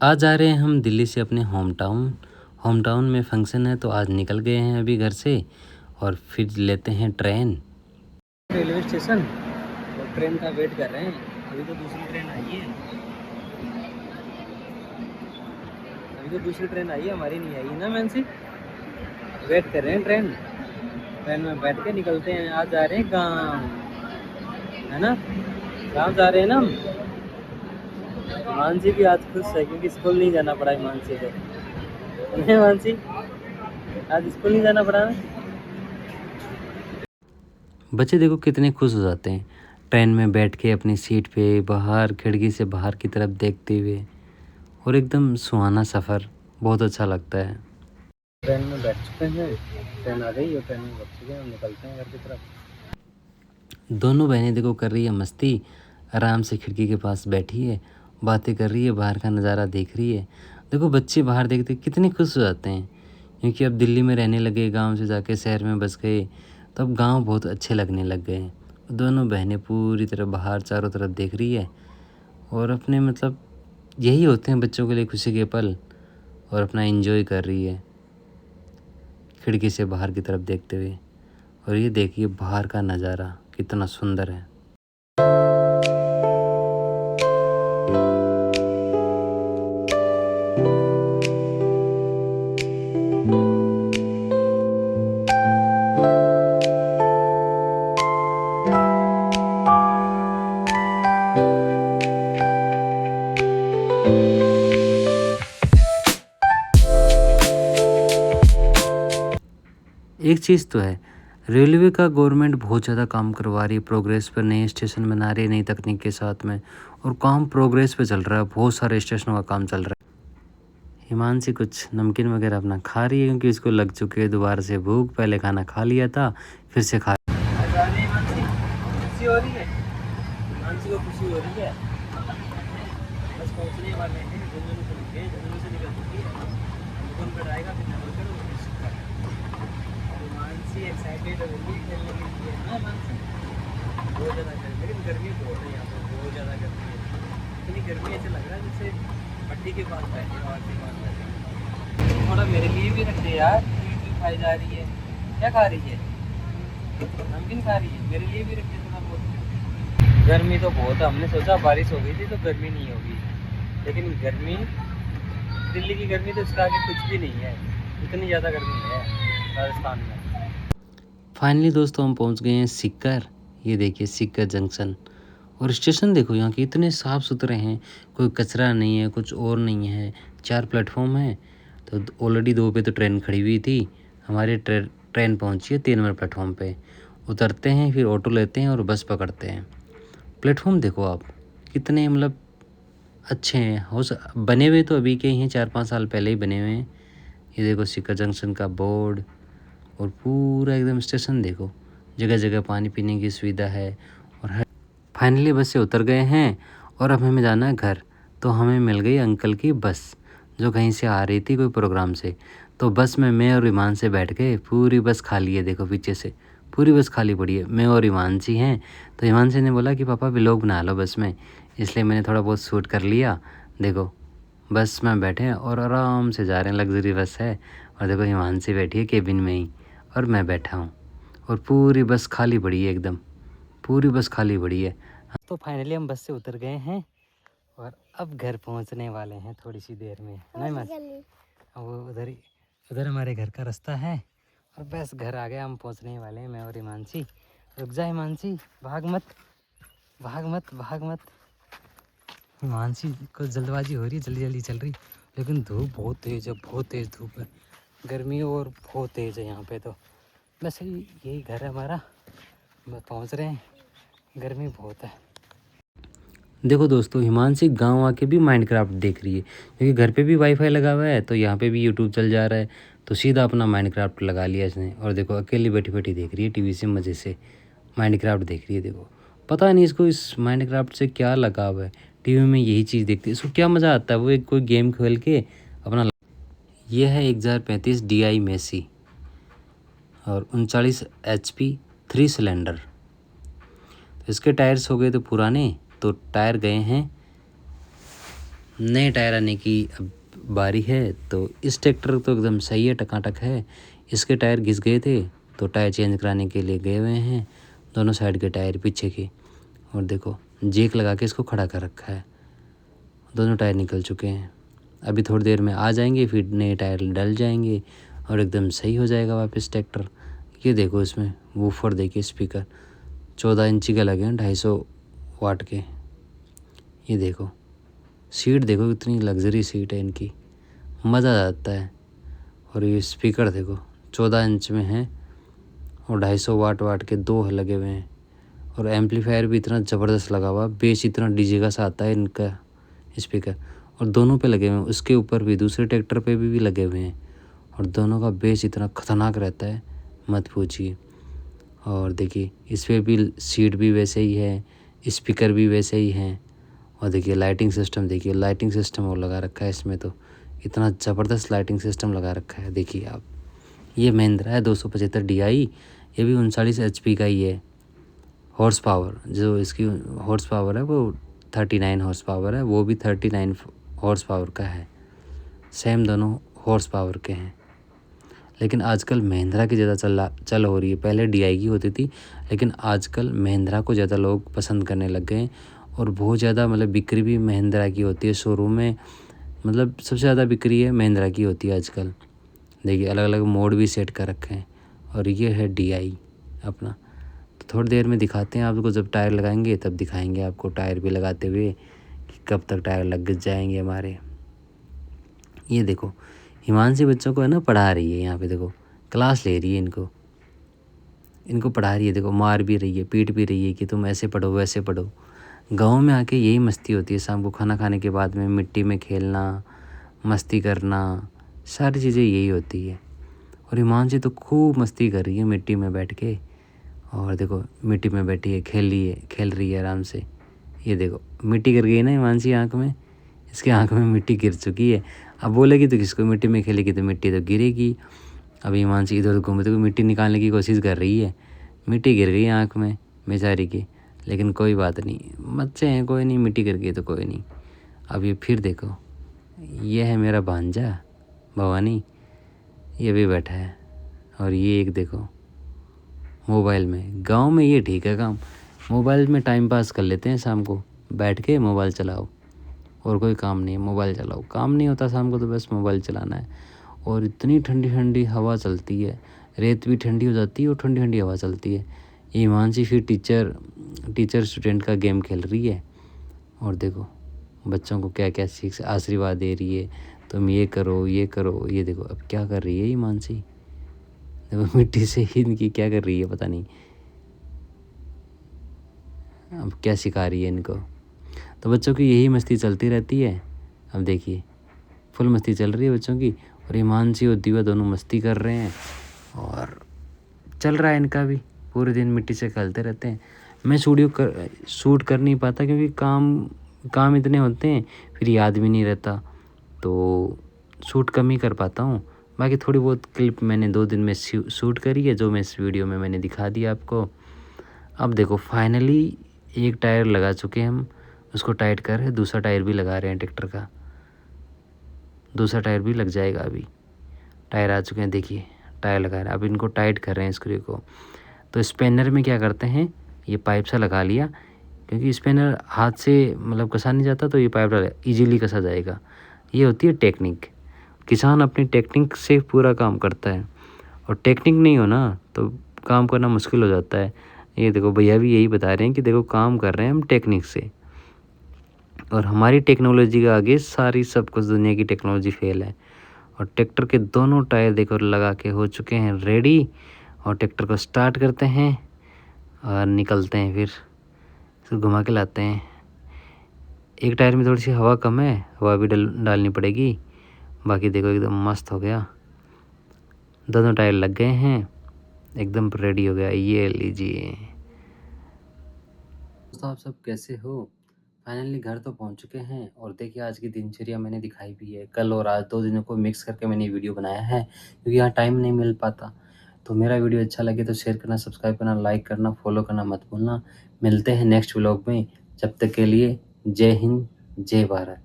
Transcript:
आज जा रहे हैं हम दिल्ली से अपने होम टाउन में फंक्शन है, तो आज निकल गए हैं अभी घर से और फिर लेते हैं ट्रेन रेलवे स्टेशन और ट्रेन का वेट कर रहे हैं। अभी तो दूसरी ट्रेन आई है, हमारी नहीं आई ना। मैं से वेट कर रहे हैं ट्रेन में बैठ के निकलते हैं। आज जा रहे हैं गाँव, है ना। गाँव जा रहे हैं ना हम। मानसी भी आज खुश है क्योंकि स्कूल नहीं जाना पड़ा है मानसी को। नहीं मानसी, आज स्कूल नहीं जाना पड़ा ना। बच्चे देखो कितने खुश हो जाते हैं ट्रेन में बैठ के अपनी सीट पे बाहर खिड़की से बाहर की तरफ देखते हुए, और एकदम सुहाना सफ़र बहुत अच्छा लगता है। ट्रेन में बैठ चुके हैं, ट्रेन आ गई और ट्रेन में बैठ चुके हैं, हम निकलते हैं घर की तरफ। दोनों बहनें देखो कर रही है मस्ती, आराम से खिड़की के पास बैठी है, बातें कर रही है, बाहर का नज़ारा देख रही है। देखो बच्चे बाहर देखते कितने खुश हो जाते हैं क्योंकि अब दिल्ली में रहने लगे, गांव से जाके शहर में बस गए, तो अब गांव बहुत अच्छे लगने लग गए। दोनों बहनें पूरी तरह बाहर चारों तरफ देख रही है और अपने मतलब यही होते हैं बच्चों के लिए खुशी के पल, और अपना एंजॉय कर रही है खिड़की से बाहर की तरफ देखते हुए। और ये देखिए बाहर का नज़ारा कितना सुंदर है। एक चीज़ तो है, रेलवे का गवर्नमेंट बहुत ज़्यादा काम करवा रही है, प्रोग्रेस पर नए स्टेशन बना रही है नई तकनीक के साथ में, और काम प्रोग्रेस पे चल रहा है, बहुत सारे स्टेशनों का काम चल रहा है। हिमांशी कुछ नमकीन वगैरह अपना खा रही है क्योंकि इसको लग चुके है दोबारा से भूख, पहले खाना खा लिया था फिर से खा। खुशी हो रही है, हिमांशी को खुशी हो रही है, बस पहुंचने वाले हैं, झुंझुनू से निकल चुकी है, दुकान पर आएगा फिर मानसी एक्साइटेड हो रही है खेलने के लिए ना। मानसी बहुत ज़्यादा गर्मी, लेकिन गर्मी बहुत है यहाँ पर, बहुत ज़्यादा गर्मी है। इतनी गर्मी ऐसे लग रहा है जैसे पट्टी के पास बैठे और के पास बैठे। थोड़ा मेरे लिए भी रख दे यार, स्वीट खाई जा रही है। क्या खा रही है? नमकीन खा रही है, मेरे लिए भी रख दे थोड़ा बहुत। गर्मी तो बहुत है, हमने सोचा बारिश हो गई थी तो गर्मी नहीं होगी, लेकिन गर्मी दिल्ली की गर्मी तो इसका आगे कुछ भी नहीं है, इतनी ज़्यादा गर्मी है राजस्थान में। फाइनली दोस्तों हम पहुंच गए हैं सीकर। ये देखिए सीकर जंक्शन, और स्टेशन देखो यहाँ के इतने साफ़ सुथरे हैं, कोई कचरा नहीं है, कुछ और नहीं है। 4 प्लेटफॉर्म है, तो ऑलरेडी 2 पे तो ट्रेन खड़ी हुई थी, हमारी ट्रेन पहुंची है 3 नंबर प्लेटफॉर्म पे। उतरते हैं, फिर ऑटो लेते हैं और बस पकड़ते हैं। प्लेटफॉर्म देखो आप कितने मतलब अच्छे हैं, बने हुए तो अभी के ही हैं, 4-5 साल पहले ही बने हुए हैं। ये देखो सीकर जंक्शन का बोर्ड, और पूरा एकदम स्टेशन देखो, जगह जगह पानी पीने की सुविधा है। और फाइनली बस से उतर गए हैं और अब हमें जाना है घर। तो हमें मिल गई अंकल की बस जो कहीं से आ रही थी कोई प्रोग्राम से, तो बस में मैं और ईमान से बैठ गए। पूरी बस खाली है, देखो पीछे से पूरी बस खाली पड़ी है, मैं और हिमांशी हैं। तो हिमांशी ने बोला कि पापा व्लॉग बना लो बस में, इसलिए मैंने थोड़ा बहुत शूट कर लिया। देखो बस में बैठे हैं और आराम से जा रहे हैं, लग्जरी बस है। और देखो हिमांशी बैठी है केबिन में ही और मैं बैठा हूँ, और पूरी बस खाली पड़ी है, एकदम पूरी बस खाली पड़ी है। तो फाइनली हम बस से उतर गए हैं और अब घर पहुँचने वाले हैं थोड़ी सी देर में, नहीं मैं वो उधर हमारे घर का रास्ता है, और बस घर आ गया, हम पहुँचने वाले हैं मैं और हिमांशी। रुक जा हिमांशी, भाग मत भाग मत भाग मत। हिमांशी को जल्दबाजी हो रही है, जल्दी जल्दी चल रही, लेकिन धूप बहुत तेज़ है, बहुत तेज़ धूप है, गर्मी और बहुत तेज़ है यहाँ पे। तो बस यही घर है हमारा, बस पहुँच रहे हैं, गर्मी बहुत है। देखो दोस्तों हिमांशी गांव आके भी माइनक्राफ्ट देख रही है क्योंकि घर पे भी वाईफाई लगा हुआ है, तो यहाँ पे भी यूट्यूब चल जा रहा है, तो सीधा अपना माइनक्राफ्ट लगा लिया इसने। और देखो अकेली बैठी बैठी देख रही है टीवी से, मज़े से माइनक्राफ्ट देख रही है। देखो पता नहीं इसको इस माइनक्राफ्ट से क्या लगाव है, टीवी में यही चीज़ देखती है, इसको क्या मज़ा आता है, वो एक कोई गेम खेल के अपना। यह है 1035 DI मेसी और 39 HP 3 सिलेंडर। तो इसके टायर्स हो गए तो पुराने, तो टायर गए हैं नए टायर आने की अब बारी है। तो इस ट्रैक्टर तो एकदम सही है, टकाटक है। इसके टायर घिस गए थे तो टायर चेंज कराने के लिए गए हुए हैं, दोनों साइड के टायर पीछे के। और देखो जेक लगा के इसको खड़ा कर रखा है, दोनों टायर निकल चुके हैं। अभी थोड़ी देर में आ जाएंगे, फिर नए टायर डल जाएंगे और एकदम सही हो जाएगा वापस ट्रैक्टर। ये देखो इसमें वूफर देखिए, स्पीकर 14 इंची के लगे हैं, 250 वाट के। ये देखो सीट देखो कितनी लग्जरी सीट है इनकी, मज़ा आ जाता है। और ये स्पीकर देखो 14 इंच में है और 250 वाट के दो लगे हुए हैं। और एम्पलीफायर भी इतना ज़बरदस्त लगा हुआ, बेस इतना डीजे का सा आता है इनका स्पीकर। और दोनों पे लगे हुए हैं, उसके ऊपर भी दूसरे ट्रैक्टर पे भी लगे हुए हैं। और दोनों का बेस इतना ख़तरनाक रहता है, मत पूछिए। और देखिए इस पर भी सीट भी वैसे ही है, स्पीकर भी वैसे ही हैं। और देखिए लाइटिंग सिस्टम, देखिए लाइटिंग सिस्टम और लगा रखा है इसमें, तो इतना ज़बरदस्त लाइटिंग सिस्टम लगा रखा है। देखिए आप, ये महिंद्रा है 275 DI, ये भी 39 HP का ही है। हॉर्स पावर जो इसकी हॉर्स पावर है वो 39 हॉर्स पावर है, वो भी 39 हॉर्स पावर का है। सेम दोनों हॉर्स पावर के हैं। लेकिन आजकल महिंद्रा की ज़्यादा चल हो रही है। पहले DI की होती थी, लेकिन आजकल महिंद्रा को ज़्यादा लोग पसंद करने लग गए हैं। और बहुत ज़्यादा मतलब बिक्री भी महिंद्रा की होती है शोरूम में, मतलब सबसे ज़्यादा बिक्री है महिंद्रा की होती है आजकल। देखिए अलग अलग मोड भी सेट कर रखे हैं। और ये है DI अपना। तो थोड़ी देर में दिखाते हैं आपको, जब टायर लगाएंगे तब दिखाएंगे आपको टायर भी लगाते हुए कि कब तक टायर लग जाएंगे हमारे। ये देखो हिमांशी बच्चों को है ना पढ़ा रही है, यहाँ पे देखो क्लास ले रही है इनको पढ़ा रही है। देखो मार भी रही है, पीट भी रही है कि तुम ऐसे पढ़ो वैसे पढ़ो। गाँव में आके यही मस्ती होती है, शाम को खाना खाने के बाद में मिट्टी में खेलना, मस्ती करना, सारी चीज़ें यही होती है। और हिमांशी तो खूब मस्ती कर रही है मिट्टी में बैठ के। और देखो मिट्टी में बैठी है, खेल रही है आराम से। ये देखो मिट्टी गिर गई ना हिमांशी आँख में, इसके आँख में मिट्टी गिर चुकी है। अब बोलेगी तो किसको, मिट्टी में खेलेगी तो मिट्टी तो गिरेगी। अभी हिमांशी इधर उधर घूमे तो मिट्टी निकालने की कोशिश कर रही है, मिट्टी गिर गई आँख में बेचारी की। लेकिन कोई बात नहीं, बच्चे हैं, कोई नहीं, मिट्टी गिर गई तो कोई नहीं। अब ये फिर देखो, ये है मेरा भांजा भवानी, ये भी बैठा है। और ये एक देखो मोबाइल में, गांव में ये ठीक है काम, मोबाइल में टाइम पास कर लेते हैं शाम को बैठ के, मोबाइल चलाओ और कोई काम नहीं है, मोबाइल चलाओ। काम नहीं होता शाम को तो बस मोबाइल चलाना है। और इतनी ठंडी ठंडी हवा चलती है, रेत भी ठंडी हो जाती है और ठंडी ठंडी हवा चलती है। ये हिमांशी फिर टीचर स्टूडेंट का गेम खेल रही है। और देखो बच्चों को क्या क्या सीख आशीर्वाद दे रही है, तुम ये करो ये करो। ये देखो अब क्या कर रही है हिमांशी, देखो मिट्टी से ही इनकी क्या कर रही है पता नहीं, अब क्या सिखा रही है इनको। तो बच्चों की यही मस्ती चलती रहती है। अब देखिए फुल मस्ती चल रही है बच्चों की, और हिमांशी और दिव्या दोनों मस्ती कर रहे हैं। और चल रहा है इनका भी, पूरे दिन मिट्टी से खेलते रहते हैं। मैं शूट कर नहीं पाता क्योंकि काम इतने होते हैं, फिर याद भी नहीं रहता, तो शूट कम ही कर पाता हूँ। बाकी थोड़ी बहुत क्लिप मैंने 2 दिन में शूट करी है, जो मैं इस वीडियो में मैंने दिखा दिया आपको। अब देखो फाइनली एक टायर लगा चुके हैं हम, उसको टाइट कर रहे हैं, दूसरा टायर भी लगा रहे हैं ट्रैक्टर का, दूसरा टायर भी लग जाएगा। अभी टायर आ चुके हैं, देखिए टायर लगा रहे हैं, अब इनको टाइट कर रहे हैं स्क्रू को। तो स्पेनर में क्या करते हैं, ये पाइप सा लगा लिया, क्योंकि स्पेनर हाथ से मतलब कसा नहीं जाता, तो ये पाइप डाला ईजिली कसा जाएगा। ये होती है टेक्निक, किसान अपनी टेक्निक से पूरा काम करता है, और टेक्निक नहीं हो ना तो काम करना मुश्किल हो जाता है। ये देखो भैया भी यही बता रहे हैं कि देखो काम कर रहे हैं हम टेक्निक से, और हमारी टेक्नोलॉजी के आगे सारी सब कुछ दुनिया की टेक्नोलॉजी फेल है। और ट्रैक्टर के दोनों टायर देखो लगा के हो चुके हैं रेडी, और ट्रैक्टर को स्टार्ट करते हैं और निकलते हैं, फिर इसको घुमा के लाते हैं। एक टायर में थोड़ी सी हवा कम है, हवा भी डालनी पड़ेगी। बाकी देखो एकदम मस्त हो गया, दोनों टायर लग गए हैं, एकदम रेडी हो गया। ये लीजिए दोस्तों, आप सब कैसे हो। फाइनली घर तो पहुंच चुके हैं, और देखिए आज की दिनचर्या मैंने दिखाई भी है। कल और आज 2 दिनों को मिक्स करके मैंने वीडियो बनाया है, क्योंकि यहाँ टाइम नहीं मिल पाता। तो मेरा वीडियो अच्छा लगे तो शेयर करना, सब्सक्राइब करना, लाइक करना, फॉलो करना मत भूलना। मिलते हैं नेक्स्ट व्लॉग में, जब तक के लिए जय हिंद जय भारत।